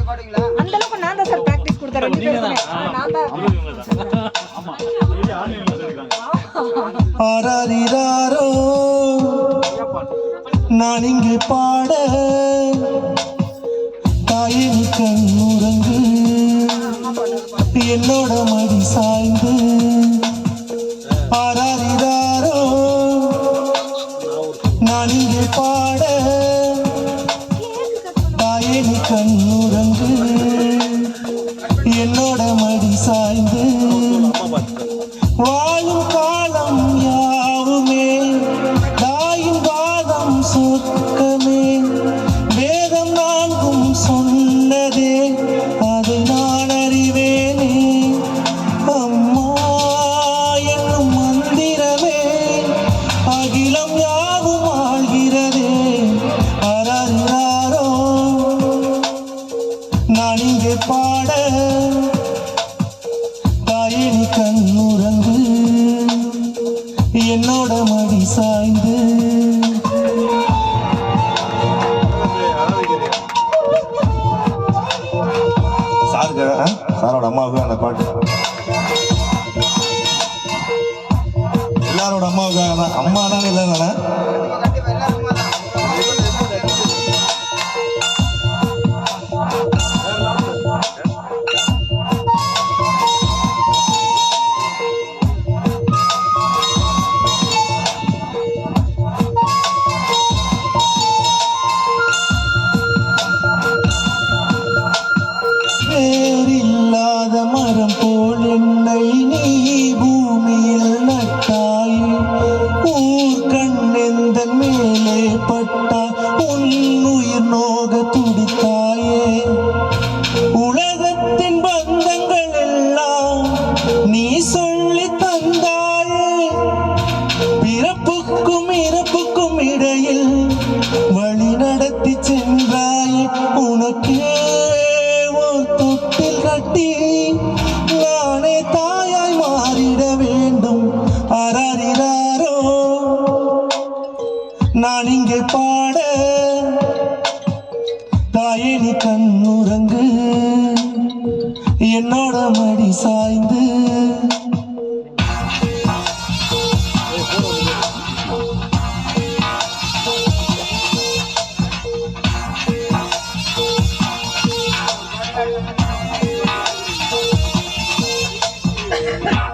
அந்த அளவுக்கு நான் தான் சார் பிராக்டிஸ் கொடுத்தேன் ரெண்டு பேருக்குமே. நான் தான் ஆராரிராரோ நான் இங்கே பாட தாயின் கண்ணுறங்கு என்னோட மடி சாய்ந்து ஆராரிராரோ நான் இங்கே பாட தாயின் கண்ணுறங்கு என்னோட மடி சாய்ந்து வாழும் காலம் யாவுமே தாயின் வாதம் சொர்க்கமே வேதம் நான்கும் சொன்னதே அதை நான் அறிவேனே அம்மா என்னும் மந்திரமே அகிலம் யாவும் ஆழ்கிறதே ஆராரிராரோ நான் இங்கே பாட தாயினி கண்ணுறங்கு என்னோட மடி சாய்ந்து சாரோட அம்மாவுக்கு அந்த பாட்டு எல்லாரோட அம்மாவுக்கு அம்மா தான் இல்லைன்னா வேறில்லாத மரம் போல் என்னை நீ பூமியில் நட்டாயே ஊர் கண்ணெந்த மேலே பட்டா உன் உயிர் நோக துடித்தாயே உலகத்தின் பந்தங்கள் எல்லாம் நீ சொல்லி தந்தாயே பிறப்புக்கும் இறப்புக்கும் இடையில் வழி நடத்தி சென்றாயே உனக்கே தொட்டில் கட்டி நானே தாயாய் மாறிட வேண்டும் ஆராரிராரோ நான் இங்கே பாட தாயினி கண்ணுறங்கு என்னோட மடி சாய்ந்து Thank you.